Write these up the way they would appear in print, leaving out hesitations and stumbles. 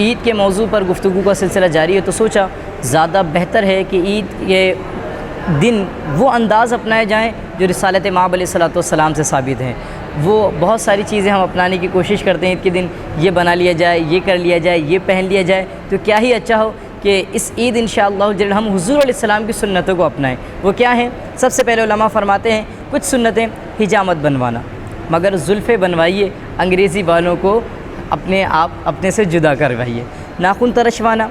عید کے موضوع پر گفتگو کا سلسلہ جاری ہے، تو سوچا زیادہ بہتر ہے کہ عید کے دن وہ انداز اپنائے جائیں جو رسالت مآب علیہ الصلوۃ والسلام سے ثابت ہیں۔ وہ بہت ساری چیزیں ہم اپنانے کی کوشش کرتے ہیں عید کے دن، یہ بنا لیا جائے، یہ کر لیا جائے، یہ پہن لیا جائے، تو کیا ہی اچھا ہو کہ اس عید انشاءاللہ جل ہم حضور علیہ السلام کی سنتوں کو اپنائیں۔ وہ کیا ہیں؟ سب سے پہلے علماء فرماتے ہیں کچھ سنتیں، حجامت بنوانا، مگر زلفیں بنوائیے، انگریزی والوں کو اپنے سے جدا کروائیے، ناخن ترشوانا،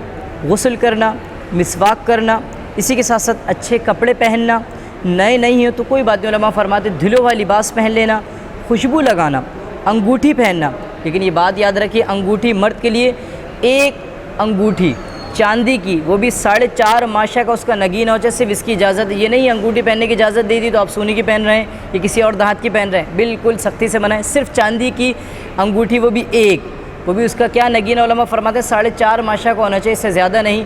غسل کرنا، مسواک کرنا، اسی کے ساتھ ساتھ اچھے کپڑے پہننا، نئے نہیں ہیں تو کوئی بات نہیں، علماء فرماتے دھلا ہوا لباس پہن لینا، خوشبو لگانا، انگوٹھی پہننا، لیکن یہ بات یاد رکھیے انگوٹھی مرد کے لیے ایک انگوٹھی چاندی کی، وہ بھی 4.5 ماشا کا اس کا نگین ہو، صرف اس کی اجازت، یہ نہیں انگوٹھی پہننے کی اجازت دے دی تو آپ سونے کی پہن رہے ہیں یا کسی اور دھات کی پہن رہے ہیں، بالکل سختی سے منع ہے، صرف چاندی کی انگوٹھی، وہ بھی ایک، وہ بھی اس کا کیا نگین، علماء فرماتے ہیں 4.5 ماشا کا ہونا چاہیے، اس سے زیادہ نہیں۔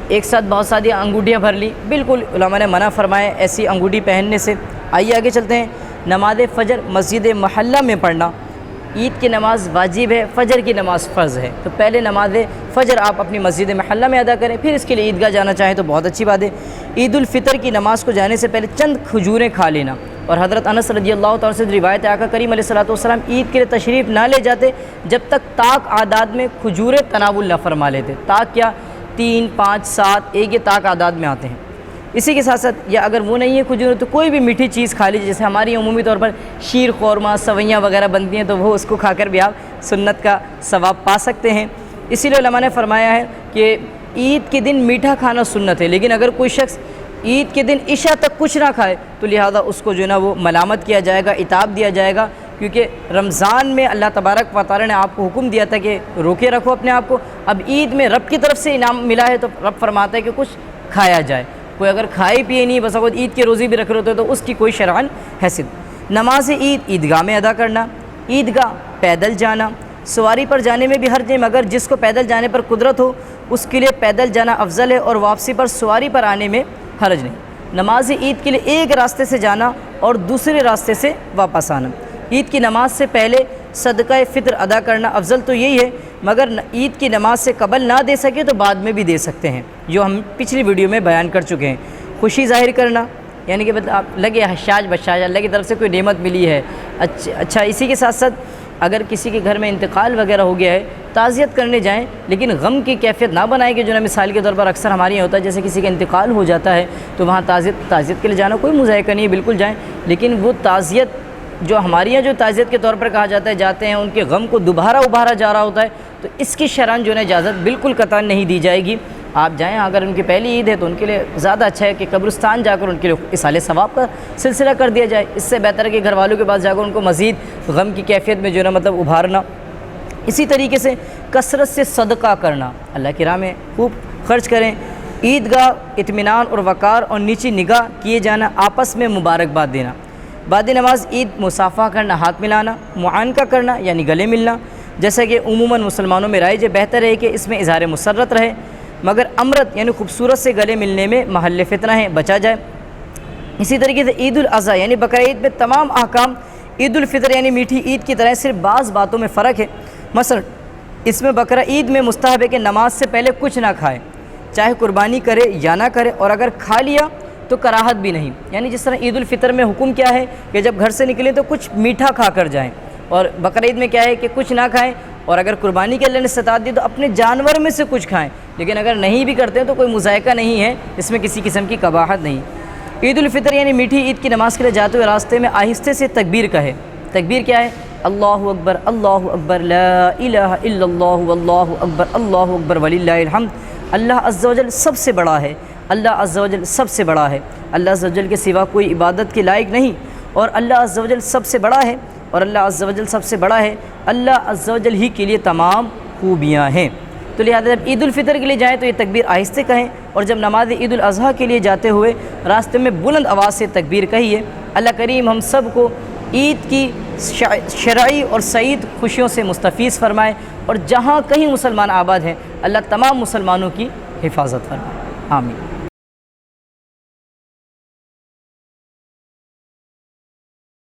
ایک ساتھ بہت ساری انگوٹھیاں بھر لی، بالکل علماء نے منع فرمائے ایسی انگوٹھی پہننے سے۔ آئیے آگے چلتے ہیں، نماز فجر مسجد محلہ میں پڑھنا، عید کی نماز واجب ہے، فجر کی نماز فرض ہے، تو پہلے نماز فجر آپ اپنی مسجد محلہ میں ادا کریں، پھر اس کے لیے عیدگاہ جانا چاہیں تو بہت اچھی بات ہے۔ عید الفطر کی نماز کو جانے سے پہلے چند کھجوریں کھا لینا، اور حضرت انس رضی اللہ تعالیٰ سے روایت ہے آقا کریم علیہ الصلوۃ والسلام عید کے لیے تشریف نہ لے جاتے جب تک طاق اعداد میں کھجوریں تناول نہ فرما لیتے۔ طاق کیا؟ 3، 5، 7، ایک یہ طاق اعداد میں آتے ہیں۔ اسی کے ساتھ ساتھ یا اگر وہ نہیں ہے کھجور تو کوئی بھی میٹھی چیز کھا لیجیے، جیسے ہماری عمومی طور پر شیر خورما، سوئیاں وغیرہ بنتی ہیں، تو وہ اس کو کھا کر بھی آپ سنت کا ثواب پا سکتے ہیں۔ اسی لیے علماء نے فرمایا ہے کہ عید کے دن میٹھا کھانا سنت ہے، لیکن اگر کوئی شخص عید کے دن عشاء تک کچھ نہ کھائے تو لہذا اس کو جو ہے نا وہ ملامت کیا جائے گا، عتاب دیا جائے گا، کیونکہ رمضان میں اللہ تبارک و تعالیٰ نے آپ کو حکم دیا تھا کہ روکے رکھو اپنے آپ کو، اب عید میں رب کی طرف سے انعام ملا ہے تو رب فرماتا ہے کہ کچھ کھایا جائے۔ کوئی اگر کھائے پیے نہیں، بس اگر عید کے روزی بھی رکھ رہے ہوتے تو اس کی کوئی شرعاً حیثیت۔ نماز عید عیدگاہ میں ادا کرنا، عیدگاہ پیدل جانا، سواری پر جانے میں بھی حرج ہے، مگر جس کو پیدل جانے پر قدرت ہو اس کے لیے پیدل جانا افضل ہے، اور واپسی پر سواری پر آنے میں حرج نہیں۔ نماز عید کے لیے ایک راستے سے جانا اور دوسرے راستے سے واپس آنا۔ عید کی نماز سے پہلے صدقہ فطر ادا کرنا افضل تو یہی ہے، مگر عید کی نماز سے قبل نہ دے سکے تو بعد میں بھی دے سکتے ہیں، جو ہم پچھلی ویڈیو میں بیان کر چکے ہیں۔ خوشی ظاہر کرنا، یعنی کہ آپ لگے حشاش بشاش، اللہ کی طرف سے کوئی نعمت ملی ہے، اچھا اسی کے ساتھ ساتھ اگر کسی کے گھر میں انتقال وغیرہ ہو گیا ہے تعزیت کرنے جائیں، لیکن غم کی کیفیت نہ بنائیں کہ جو نا مثال کے طور پر اکثر ہمارے یہاں ہوتا ہے، جیسے کسی کا انتقال ہو جاتا ہے تو وہاں تعزیت کے لیے جانا کوئی مضائقہ نہیں ہے، بالکل جائیں، لیکن وہ تعزیت جو ہمارے یہاں جو تعزیت کے طور پر کہا جاتا ہے جاتے ہیں، ان کے غم کو دوبارہ ابھارا جا رہا ہوتا ہے، تو اس کی شرعاً جو ہے اجازت بالکل قطعاً نہیں دی جائے گی۔ آپ جائیں، اگر ان کی پہلی عید ہے تو ان کے لیے زیادہ اچھا ہے کہ قبرستان جا کر ان کے لیے اصالِ ثواب کا سلسلہ کر دیا جائے، اس سے بہتر ہے کہ گھر والوں کے پاس جا کر ان کو مزید غم کی کیفیت میں جو ہے نا مطلب ابھارنا۔ اسی طریقے سے کثرت سے صدقہ کرنا، اللہ کی راہ میں خوب خرچ کریں۔ عیدگاہ اطمینان اور وقار اور نیچی نگاہ کیے جانا، آپس میں مبارکباد دینا، بعد نماز عید مصافحہ کرنا، ہاتھ ملانا، معانقہ کرنا یعنی گلے ملنا، جیسا کہ عموماً مسلمانوں میں رائج ہے، بہتر ہے کہ اس میں اظہار مسرت رہے، مگر امرت یعنی خوبصورت سے گلے ملنے میں محل فتنہ ہے، بچا جائے۔ اسی طریقے سے عید الاضحیٰ یعنی بقرعید میں تمام احکام عید الفطر یعنی میٹھی عید کی طرح، صرف بعض باتوں میں فرق ہے۔ مثلا اس میں بقرعید میں مستحب ہے کہ نماز سے پہلے کچھ نہ کھائے، چاہے قربانی کرے یا نہ کرے، اور اگر کھا لیا تو کراہت بھی نہیں، یعنی جس طرح عید الفطر میں حکم کیا ہے کہ جب گھر سے نکلیں تو کچھ میٹھا کھا کر جائیں، اور بقرعید میں کیا ہے کہ کچھ نہ کھائیں، اور اگر قربانی کے اللہ نے استطاعت دی تو اپنے جانور میں سے کچھ کھائیں، لیکن اگر نہیں بھی کرتے ہیں تو کوئی مذائقہ نہیں ہے، اس میں کسی قسم کی قباحت نہیں۔ عید الفطر یعنی میٹھی عید کی نماز کے لیے جاتے ہوئے راستے میں آہستہ سے تکبیر کہے۔ تکبیر کیا ہے؟ اللہ اکبر، اللہ اکبر، لا الہ الا اللہ، واللہ اکبر، اللہ اکبر وللہ الحمد۔ اللہ عز و جل سب سے بڑا ہے، اللہ عز و جل سب سے بڑا ہے، اللہ عز و جل کے سوا کوئی عبادت کے لائق نہیں، اور اللہ عز و جل سب سے بڑا ہے، اور اللہ عز و جل سب سے بڑا ہے، اللہ عز و جل ہی کے لیے تمام خوبیاں ہیں۔ تو لہٰذا جب عید الفطر کے لیے جائیں تو یہ تکبیر آہستہ کہیں، اور جب نماز عید الاضحیٰ کے لیے جاتے ہوئے راستے میں بلند آواز سے تکبیر کہیے۔ اللہ کریم ہم سب کو عید کی شرعی اور سعید خوشیوں سے مستفیض فرمائے، اور جہاں کہیں مسلمان آباد ہیں اللہ تمام مسلمانوں کی حفاظت فرمائے، آمین۔